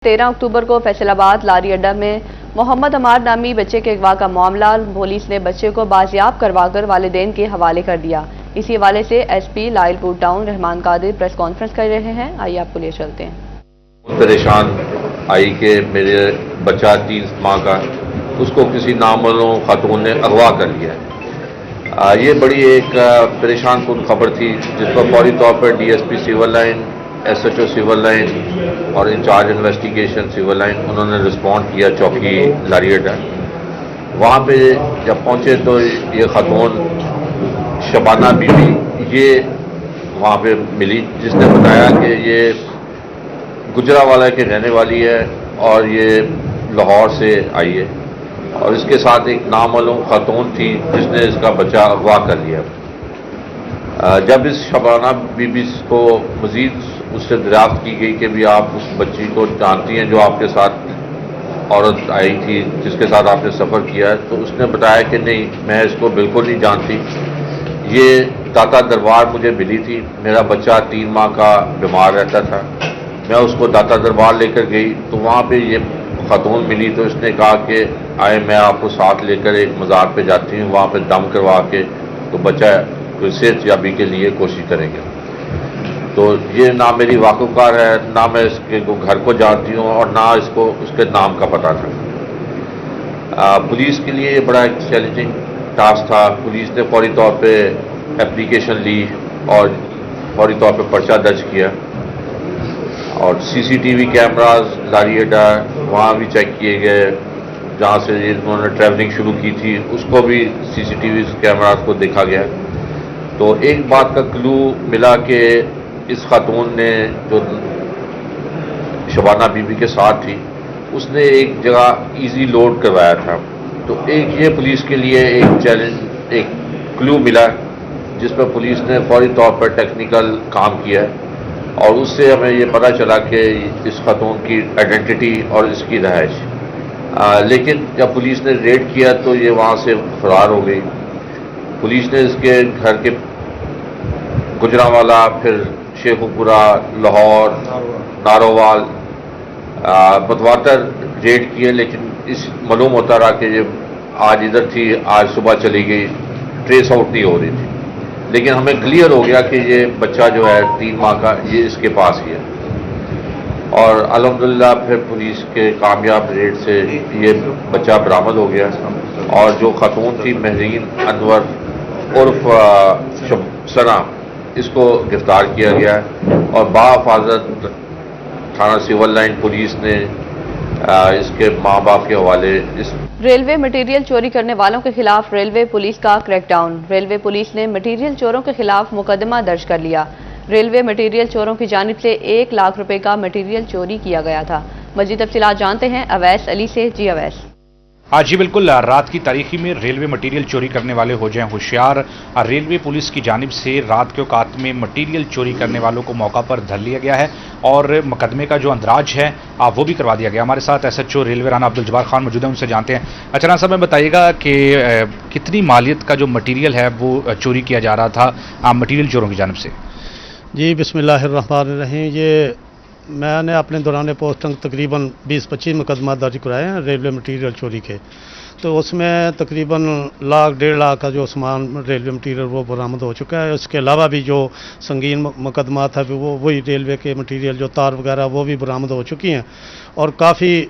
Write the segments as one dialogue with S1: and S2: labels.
S1: 13 अक्टूबर को फैसलाबाद लारी अड्डा में मोहम्मद अमार नामी बच्चे के अगवा का मामला पुलिस ने बच्चे को बाजियाब करवाकर वालिदैन के हवाले कर दिया। इसी हवाले से SP Lyallpur town Rehman Qadir press conference कर रहे हैं। आइए आपको ले चलते हैं।
S2: परेशान आई कि मेरे बच्चा 3 माह का, उसको किसी नामालूम खातून ने अगवा कर लिया। ये बड़ी एक परेशान कुन खबर थी, जिस पर फौरी तौर पर DSP civil line, SHO civil line और इंचार्ज इन्वेस्टिगेशन सिविल लाइन उन्होंने रिस्पॉन्ड किया चौकी लारी अड्डा। वहाँ पे जब पहुँचे तो ये खातून शबाना बीबी ये वहाँ पे मिली, जिसने बताया कि ये गुजरावाला के रहने वाली है और ये लाहौर से आई है और इसके साथ एक नामालूम खातून थी जिसने इसका बच्चा अगवा कर लिया। जब इस शबाना बीबी को मज़ीद उससे दरियाफ्त की गई कि भी आप उस बच्ची को जानती हैं जो आपके साथ औरत आई थी जिसके साथ आपने सफ़र किया है, तो उसने बताया कि नहीं, मैं इसको बिल्कुल नहीं जानती। ये दाता दरबार मुझे मिली थी, मेरा बच्चा 3 माह का बीमार रहता था, मैं उसको दाता दरबार लेकर गई तो वहाँ पे ये खातून मिली। तो इसने कहा कि आए मैं आपको साथ लेकर एक मज़ार पे जाती हूँ, वहाँ पे दम करवा के तो बच्चा कोई सेहत याबी के लिए कोशिश करेंगे। तो ये ना मेरी वाकुफ़कार है, ना मैं इसके घर को जानती हूँ और ना इसको उसके नाम का पता था। पुलिस के लिए ये बड़ा एक चैलेंजिंग टास्क था। पुलिस ने फौरी तौर पे एप्लीकेशन ली और फौरी तौर पे पर्चा दर्ज किया और सीसीटीवी कैमराज लारी अड्डा वहाँ भी चेक किए गए, जहाँ से इन्होंने ट्रैवलिंग शुरू की थी उसको भी सीसीटीवी कैमराज को देखा गया। तो एक बात का क्लू मिला कि इस खातून ने जो शबाना बीबी के साथ थी उसने एक जगह इजी लोड करवाया था। तो एक ये पुलिस के लिए एक चैलेंज, एक क्लू मिला जिस पर पुलिस ने फौरी तौर पर टेक्निकल काम किया और उससे हमें ये पता चला कि इस खातून की आइडेंटिटी और इसकी रहायश। लेकिन जब पुलिस ने रेड किया तो ये वहाँ से फरार हो गई। पुलिस ने इसके घर के गुजरावाला, फिर शेखुपुरा, लाहौर, नारोवाल बतवातर रेड किए, लेकिन इस मालूम होता रहा कि ये आज इधर थी, आज सुबह चली गई, ट्रेस आउट नहीं हो रही थी। लेकिन हमें क्लियर हो गया कि ये बच्चा जो है 3 माह का ये इसके पास ही है और अल्हम्दुलिल्लाह फिर पुलिस के कामयाब रेड से ये बच्चा बरामद हो गया और जो खातून थी महरीन अनवर उर्फ सना, इसको गिरफ्तार किया गया है और बाहिफाजत थाना सिविल लाइन पुलिस ने इसके माँ बाप के हवाले
S1: रेलवे मटेरियल चोरी करने वालों के खिलाफ रेलवे पुलिस का क्रैकडाउन। रेलवे पुलिस ने मटेरियल चोरों के खिलाफ मुकदमा दर्ज कर लिया। रेलवे मटेरियल चोरों की जानिब से 1 लाख रुपए का मटेरियल चोरी किया गया था। मजीद तफसीलात जानते हैं अवैस अली से। जी अवैस।
S3: हाँ जी बिल्कुल, रात की तारीखी में रेलवे मटेरियल चोरी करने वाले हो जाएं होशियार। रेलवे पुलिस की जानिब से रात के औकात में मटेरियल चोरी करने वालों को मौका पर धर लिया गया है और मुकदमे का जो अंदराज है वो भी करवा दिया गया। हमारे साथ एसएचओ रेलवे राना अब्दुल जब्बार खान मौजूद हैं, उनसे जानते हैं। अच्छा राना साहब, मैं बताइएगा कि कितनी मालियत का जो मटीरियल है वो चोरी किया जा रहा था मटीरियल चोरों की जानिब से?
S4: जी बिस्मिल्लाहिर्रहमानिर्रहीम। ये मैंने अपने दौरान पोस्टिंग तकरीबन 20-25 मुकदमा दर्ज कराए हैं रेलवे मटीरियल चोरी के। तो उसमें तकरीबन 1-1.5 लाख का जो सामान रेलवे मटीरियल वो बरामद हो चुका है। उसके अलावा भी जो संगीन मुकदमा था वो वही रेलवे के मटीरियल जो तार वगैरह वो भी बरामद हो चुकी हैं और काफ़ी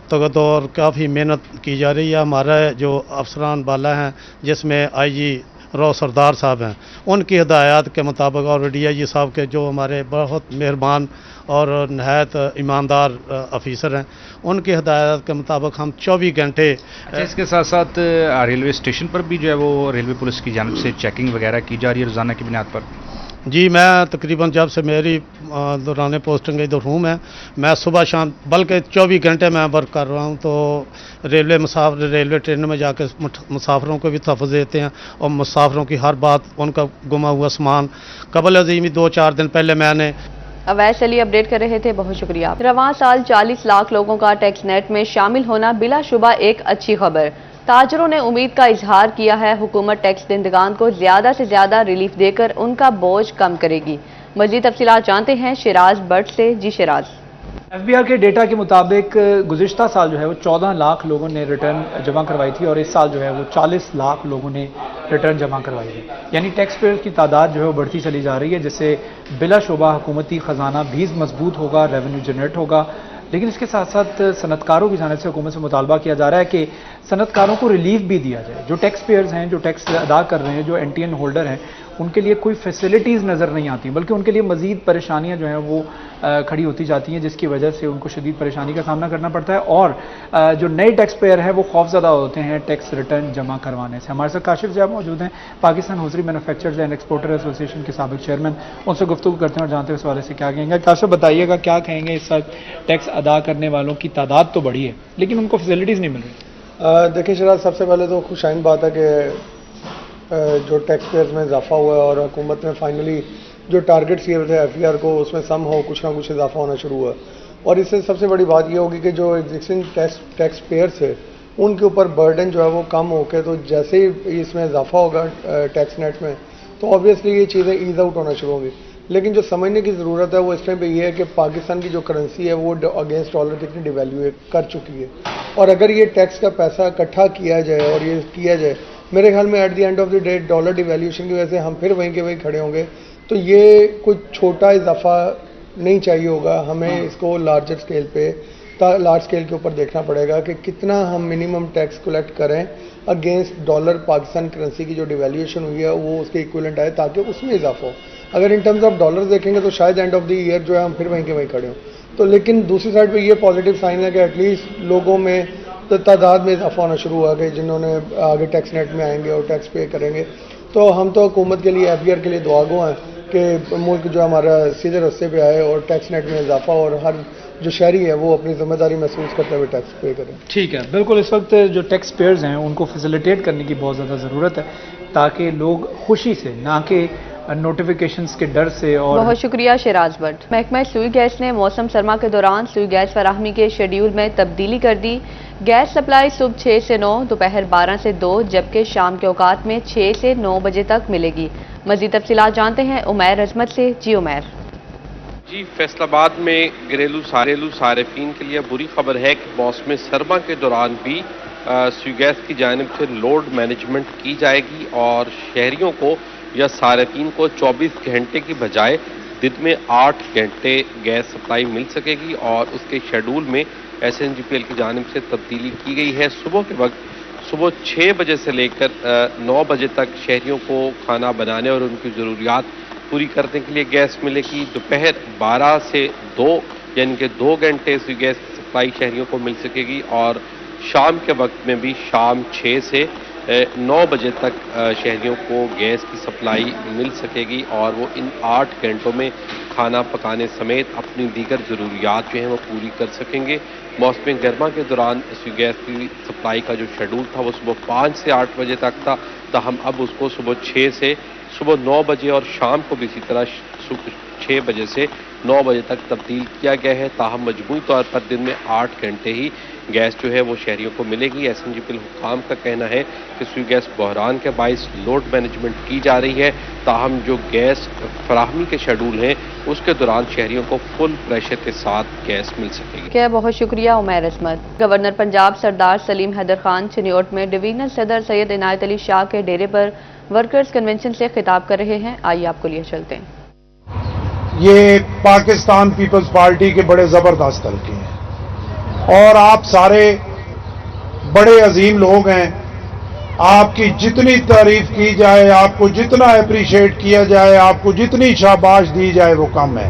S4: तगद और काफ़ी मेहनत की जा रही है। हमारा जो अफसरान बाला हैं जिसमें आईजी रॉ सरदार साहब हैं, उनकी हिदायत के मुताबिक और डीआईजी साहब के जो हमारे बहुत मेहरबान और नहायत ईमानदार अफीसर हैं, उनकी हिदायत के मुताबिक हम 24 घंटे।
S3: इसके साथ साथ रेलवे स्टेशन पर भी जो है वो रेलवे पुलिस की जानिब से चेकिंग वगैरह की जा रही है रोज़ाना की बुनियाद पर?
S4: जी, मैं तकरीबन जब से मेरी दौरान पोस्टिंग इधर हूँ मैं सुबह शाम बल्कि 24 घंटे मैं वर्क कर रहा हूँ। तो रेलवे ट्रेन में जाकर मुसाफिरों को भी तहफ़्फ़ुज़ देते हैं और मुसाफिरों की हर बात, उनका गुमा हुआ सामान कबल अज़ीम 2-4 दिन पहले मैंने।
S1: अवैस अली अपडेट कर रहे थे, बहुत शुक्रिया। रवां साल 40 लाख लोगों का टैक्स नेट में शामिल होना बिलाशुबा एक अच्छी खबर। ताजरों ने उम्मीद का इजहार किया है हुकूमत टैक्स देंदगान को ज्यादा से ज्यादा रिलीफ देकर उनका बोझ कम करेगी। मजीद तफसीलात जानते हैं शिराज बट से। जी शिराज।
S5: FBR के डेटा के मुताबिक गुज़िश्ता साल जो है वो 14 लाख लोगों ने रिटर्न जमा करवाई थी और इस साल जो है वो 40 लाख लोगों ने रिटर्न जमा करवाई है। यानी टैक्स पेयर की तादाद जो है वो बढ़ती चली जा रही है, जिससे बिलाशुबा हुकूमती ख़जाना भी मजबूत होगा, रेवेन्यू जनरेट होगा। लेकिन इसके साथ साथ सनतकारों की जानिब से हुकूमत से मुतालबा किया जा रहा है कि सनतकारों को रिलीफ भी दिया जाए। जो टैक्स पेयर्स हैं, जो टैक्स अदा कर रहे हैं, जो NTN होल्डर हैं, उनके लिए कोई फैसिलिटीज़ नज़र नहीं आती, बल्कि उनके लिए मज़ीद परेशानियां जो हैं वो खड़ी होती जाती हैं, जिसकी वजह से उनको शदीद परेशानी का सामना करना पड़ता है। और जो नए टैक्स पेयर हैं वो खौफज़दा होते हैं टैक्स रिटर्न जमा करवाने से। हमारे साथ काशिफ साहब मौजूद हैं, Pakistan hosiery manufacturers and exporter association के साबिक चेयरमैन। उनसे गुफ्तगू करते हैं और जानते हैं इस हवाले से क्या कहेंगे। काशिफ, बताइएगा क्या कहेंगे, इस वक्त टैक्स अदा करने वालों की तादाद तो बढ़ी है लेकिन उनको फैसिलिटीज़ नहीं मिल रही।
S6: देखिए शराज, सबसे पहले तो खुशाइन बात है कि जो टैक्स पेयर्स में इजाफा हुआ है और हुकूमत ने फाइनली जो टारगेट्स किए थे FBR को, उसमें सम हो कुछ ना कुछ इजाफा होना शुरू हुआ। और इससे सबसे बड़ी बात ये होगी कि जो एग्जिस्टिंग टैक्स पेयर्स है उनके ऊपर बर्डन जो है वो कम होकर, तो जैसे ही इसमें इजाफा होगा टैक्स नेट में, तो ऑब्वियसली ये चीज़ें ईज आउट होना शुरू होंगी। लेकिन जो समझने की ज़रूरत है वो इस टाइम पे ये है कि पाकिस्तान की जो करेंसी है वो अगेंस्ट डॉलर कितनी डिवैल्यू कर चुकी है। और अगर ये टैक्स का पैसा इकट्ठा किया जाए और ये किया जाए, मेरे ख्याल में at the end of the day dollar devaluation की वजह से हम फिर वहीं के वहीं खड़े होंगे। तो ये कोई छोटा इजाफा नहीं चाहिए होगा, हमें इसको लार्जर स्केल पे, लार्ज स्केल के ऊपर देखना पड़ेगा कि कितना हम मिनिमम टैक्स कलेक्ट करें अगेंस्ट डॉलर। पाकिस्तान करेंसी की जो डिवैल्यूएशन हुई है वो उसके इक्विवेलेंट आए ताकि उसमें इजाफा हो। अगर इन टर्म्स ऑफ डॉलर देखेंगे तो शायद एंड ऑफ द ईयर जो है हम फिर वहीं के वहीं खड़े हों। तो लेकिन दूसरी साइड पे ये पॉजिटिव साइन है कि एटलीस्ट लोगों में तो तादाद में इजाफा होना शुरू हुआ कि जिन्होंने आगे टैक्स नेट में आएंगे और टैक्स पे करेंगे। तो हम तो हुकूमत के लिए FBR के लिए दुआगो हैं कि मुल्क जो हमारा सीधे रास्ते पे आए और टैक्स नेट में इजाफा, और हर जो शहरी है वो अपनी जिम्मेदारी महसूस करते हुए टैक्स पे करें।
S5: ठीक है, बिल्कुल। इस वक्त जो टैक्स पेयर्स हैं उनको फैसिलिटेट करने की बहुत ज़्यादा ज़रूरत है ताकि लोग खुशी से, ना कि नोटिफिकेशंस के डर से। और
S1: बहुत शुक्रिया शिराज भट्ट। महकमा सुई गैस ने मौसम सरमा के दौरान सुई गैस फराहमी के शेड्यूल में तब्दीली कर दी। गैस सप्लाई सुबह 6 से 9, दोपहर 12 से 2, जबकि शाम के औकात में 6 से 9 बजे तक मिलेगी। मज़ीद तफसीलात जानते हैं उमैर अजमत से। जी उमैर।
S7: जी, फैसलाबाद में घरेलू सारिफीन के लिए बुरी खबर है कि मौसम सरमा के दौरान भी सुई गैस की जानिब से लोड मैनेजमेंट की जाएगी और शहरियों को या सारिफीन को 24 घंटे की बजाय दिन में 8 घंटे गैस सप्लाई मिल सकेगी। और उसके शेड्यूल में SNGPL की जानिब से तब्दीली की गई है। सुबह के वक्त सुबह 6 बजे से लेकर 9 बजे तक शहरियों को खाना बनाने और उनकी ज़रूरियात पूरी करने के लिए गैस मिलेगी। दोपहर 12 से 2 यानी कि 2 घंटे से गैस की सप्लाई शहरियों को मिल सकेगी। और शाम के वक्त में भी शाम 6 से 9 बजे तक शहरियों को गैस की सप्लाई मिल सकेगी और वो इन 8 घंटों में खाना पकाने समेत अपनी दीगर ज़रूरियात जो हैं वो पूरी कर सकेंगे। मौसम गर्मा के दौरान इस गैस की सप्लाई का जो शेड्यूल था वो सुबह 5 से 8 बजे तक था, ताहम अब उसको सुबह 6 से सुबह 9 बजे और शाम को भी इसी तरह 6 बजे से 9 बजे तक तब्दील किया गया है। ताहम मजमूई तौर पर दिन में 8 घंटे ही गैस जो है वो शहरियों को मिलेगी। SNGPL हुकाम का कहना है कि सुई गैस बहरान के बाइस लोड मैनेजमेंट की जा रही है, ताहम जो गैस फराहमी के शेड्यूल हैं उसके दौरान शहरियों को फुल प्रेशर के साथ गैस मिल सकेगी।
S1: क्या बहुत शुक्रिया उमैर अजमत। गवर्नर पंजाब सरदार सलीम हैदर खान चिन्योट में डिवीजनल सदर सैयद इनायत अली शाह के डेरे पर वर्कर्स कन्वेंशन से खिताब कर रहे हैं। आइए आपको लिए चलते हैं।
S8: ये पाकिस्तान पीपल्स पार्टी के बड़े जबरदस्त हल्के हैं और आप सारे बड़े अजीम लोग हैं। आपकी जितनी तारीफ की जाए, आपको जितना अप्रिशिएट किया जाए, आपको जितनी शाबाश दी जाए वो कम है,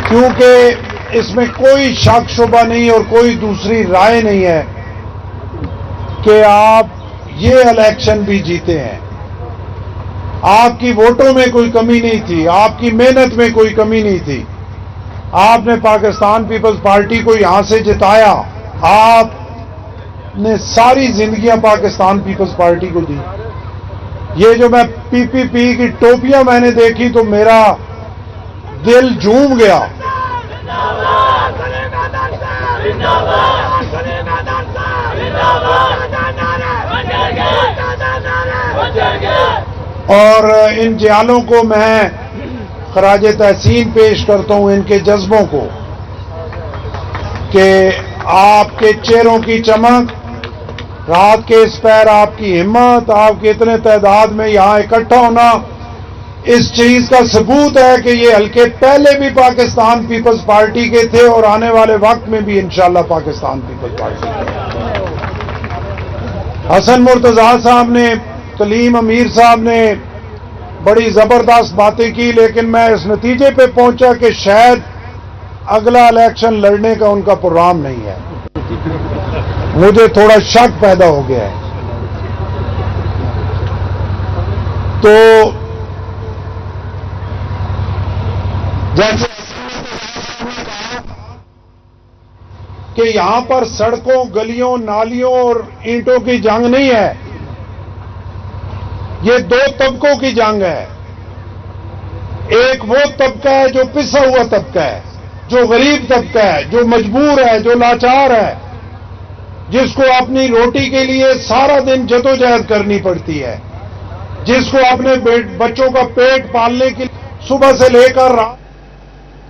S8: क्योंकि इसमें कोई शक शुबा नहीं और कोई दूसरी राय नहीं है कि आप ये इलेक्शन भी जीते हैं। आपकी वोटों में कोई कमी नहीं थी, आपकी मेहनत में कोई कमी नहीं थी। आपने पाकिस्तान पीपल्स पार्टी को यहां से जिताया, आपने सारी जिंदगियां पाकिस्तान पीपल्स पार्टी को दी। ये जो मैं PPP की टोपियां मैंने देखी तो मेरा दिल झूम गया। और इन जियालों को मैं खराज तहसीन पेश करता हूं इनके जज्बों को कि आपके चेहरों की चमक, रात के इस पैर आपकी हिम्मत, आपके इतने तादाद में यहां इकट्ठा होना इस चीज का सबूत है कि ये हल्के पहले भी पाकिस्तान पीपल्स पार्टी के थे और आने वाले वक्त में भी इंशाल्लाह पाकिस्तान पीपल्स पार्टी के। हसन मुर्तजा साहब ने, कलीम अमीर साहब ने बड़ी जबरदस्त बातें की, लेकिन मैं इस नतीजे पे पहुंचा कि शायद अगला इलेक्शन लड़ने का उनका प्रोग्राम नहीं है। मुझे थोड़ा शक पैदा हो गया है। तो जैसे कि यहां पर सड़कों, गलियों, नालियों और ईंटों की जंग नहीं है, ये दो तबकों की जंग है। एक वो तबका है जो पिसा हुआ तबका है, जो गरीब तबका है, जो मजबूर है, जो लाचार है, जिसको अपनी रोटी के लिए सारा दिन जदोजहद करनी पड़ती है, जिसको अपने बच्चों का पेट पालने के लिए सुबह से लेकर रात